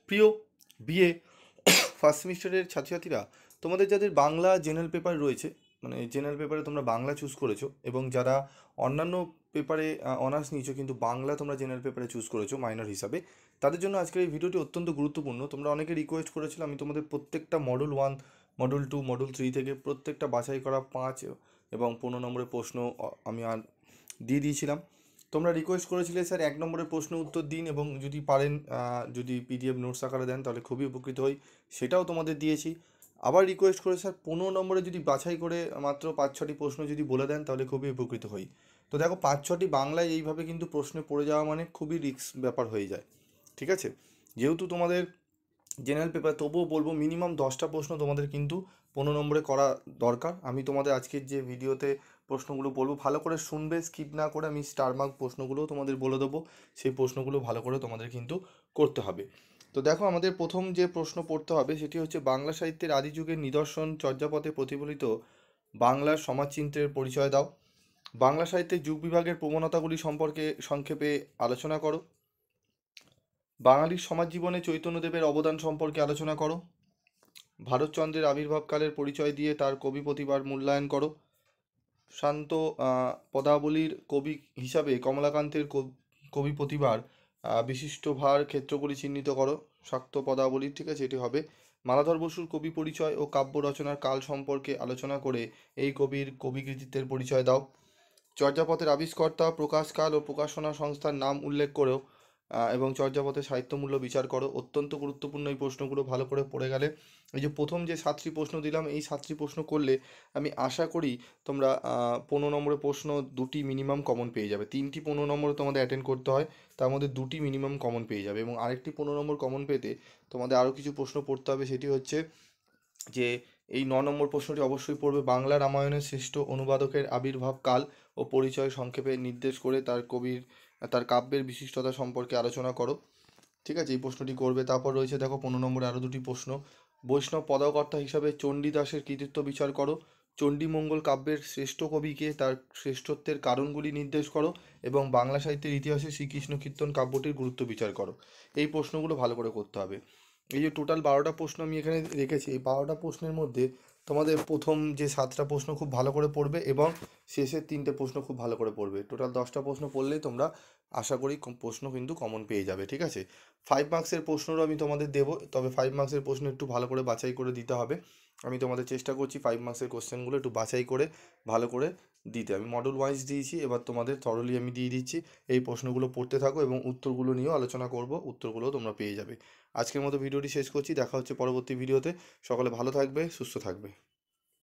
প্রিয় BA first সেমিস্টারের ছাত্রছাত্রীরা, তোমাদের যাদের বাংলা জেনারেল পেপার রয়েছে, মানে জেনারেল পেপারে তোমরা বাংলা চুজ করেছো, এবং যারা অন্যান্য পেপারে অনার্স নিয়েছো কিন্তু বাংলা তোমরা জেনারেল পেপারে চুজ করেছো মাইনর হিসাবে, তাদের জন্য আজকের এই ভিডিওটি অত্যন্ত গুরুত্বপূর্ণ। তোমরা অনেকে রিকোয়েস্ট করেছিল আমি তোমাদের প্রত্যেকটা মডেল 1, মডেল 2, মডেল 3 থেকে প্রত্যেকটা বাছাই করা 5 এবং 15 নম্বরের প্রশ্ন আমি আর দিয়ে দিয়েছিলাম। তোমরা রিকোয়েস্ট করেছিলে স্যার 1 নম্বরের প্রশ্ন উত্তর দিন, এবং যদি পারেন যদি পিডিএফ নোটস আকারে দেন তাহলে খুবই উপকৃত হই, সেটাও তোমাদের দিয়েছি। আবার রিকোয়েস্ট করে স্যার 15 নম্বরে যদি বাছাই করে মাত্র 5-6টি প্রশ্ন যদি বলে দেন তাহলে খুবই উপকৃত হই। তো দেখো 5-6টি বাংলায় এইভাবে কিন্তু প্রশ্নে পড়ে যাওয়া মানে খুবই রিস্ক ব্যাপার হয়ে যায়, ঠিক আছে? যেহেতু তোমাদের জেনারেল পেপার, তবুও বলবো মিনিমাম 10টা প্রশ্ন তোমাদের কিন্তু 15 নম্বরে করা দরকার। আমি তোমাদের আজকের যে ভিডিওতে প্রশ্নগুলো বলবো ভালো করে শুনবে, স্কিপ না করে। আমি স্টার মার্ক প্রশ্নগুলোও তোমাদের বলে দেবো, সেই প্রশ্নগুলো ভালো করে তোমাদের কিন্তু করতে হবে। তো দেখো, আমাদের প্রথম যে প্রশ্ন পড়তে হবে সেটি হচ্ছে বাংলা সাহিত্যের আদি যুগের নিদর্শন চর্যাপদে প্রতিফলিত বাংলার সমাজচিন্ত্রের পরিচয় দাও। বাংলা সাহিত্যের যুগ বিভাগের প্রবণতাগুলি সম্পর্কে সংক্ষেপে আলোচনা করো। বাঙালির সমাজ জীবনে চৈতন্যদেবের অবদান সম্পর্কে আলোচনা করো। ভারতচন্দ্রের আবির্ভাবকালের পরিচয় দিয়ে তার কবি প্রতিভার মূল্যায়ন করো। শান্ত পদাবলীর কবি হিসাবে কমলাকান্তের কবি প্রতিভার বিশিষ্ট ভার ক্ষেত্রগুলি চিহ্নিত করো। শাক্ত পদাবলী, ঠিক আছে, এটি হবে। মালাধর বসুর কবি পরিচয় ও কাব্য রচনার কাল সম্পর্কে আলোচনা করে এই কবির কবি কৃতিত্বের পরিচয় দাও। চর্যাপদের আবিষ্কর্তা, প্রকাশকাল ও প্রকাশনা সংস্থার নাম উল্লেখ করো এবং চর্যাপদের সাহিত্যমূল্য বিচার করো। অত্যন্ত গুরুত্বপূর্ণ এই প্রশ্নগুলো ভালো করে পড়ে গেলে, এই যে প্রথম যে 7টি প্রশ্ন দিলাম, এই 7টি প্রশ্ন করলে আমি আশা করি তোমরা 15 নম্বরের প্রশ্ন 2টি মিনিমাম কমন পেয়ে যাবে। 3টি 15 নম্বরে তোমাদের অ্যাটেন্ড করতে হয়, তার মধ্যে 2টি মিনিমাম কমন পেয়ে যাবে। এবং আরেকটি 15 নম্বর কমন পেতে তোমাদের আরও কিছু প্রশ্ন পড়তে হবে, সেটি হচ্ছে যে এই 9 নম্বর প্রশ্নটি অবশ্যই পড়বে। বাংলা রামায়ণের শ্রেষ্ঠ অনুবাদকের আবির্ভাব কাল ও পরিচয় সংক্ষেপে নির্দেশ করে তার কাব্যের বিশিষ্টতা সম্পর্কে আলোচনা করো, ঠিক আছে, এই প্রশ্নটি করবে। তারপর রয়েছে দেখো 15 নম্বরে আরও 2টি প্রশ্ন। বৈষ্ণব পদকর্তা হিসাবে চণ্ডীদাসের কৃতিত্ব বিচার করো। চণ্ডীমঙ্গল কাব্যের শ্রেষ্ঠ কবিকে, তার শ্রেষ্ঠত্বের কারণগুলি নির্দেশ করো এবং বাংলা সাহিত্যের ইতিহাসে শ্রীকৃষ্ণ কীর্তন কাব্যটির গুরুত্ব বিচার করো। এই প্রশ্নগুলো ভালো করে করতে হবে। এই যে টোটাল 12টা প্রশ্ন আমি এখানে রেখেছি, এই 12টা প্রশ্নের মধ্যে তোমাদের প্রথম যে 7টা প্রশ্ন খুব ভালো করে পড়বে এবং শেষের 3টে প্রশ্ন খুব ভালো করে পড়বে। টোটাল 10টা প্রশ্ন পড়লেই তোমরা আশা করি প্রশ্ন কিন্তু কমন পেয়ে যাবে, ঠিক আছে? 5 মার্কসের প্রশ্নরও আমি তোমাদের দেবো, তবে 5 মার্কসের প্রশ্ন একটু ভালো করে বাছাই করে দিতে হবে। আমি তোমাদের চেষ্টা করছি 5 মার্কসের কোশ্চেনগুলো একটু বাছাই করে ভালো করে দিতে। আমি মডেল ওয়াইজ দিয়েছি, এবার তোমাদের থরলি আমি দিয়ে দিচ্ছি। এই প্রশ্নগুলো পড়তে থাকো এবং উত্তরগুলো নিয়েও আলোচনা করব, উত্তরগুলোও তোমরা পেয়ে যাবে। আজকের মতো ভিডিওটি শেষ করছি, দেখা হচ্ছে পরবর্তী ভিডিওতে। সকলে ভালো থাকবে, সুস্থ থাকবে।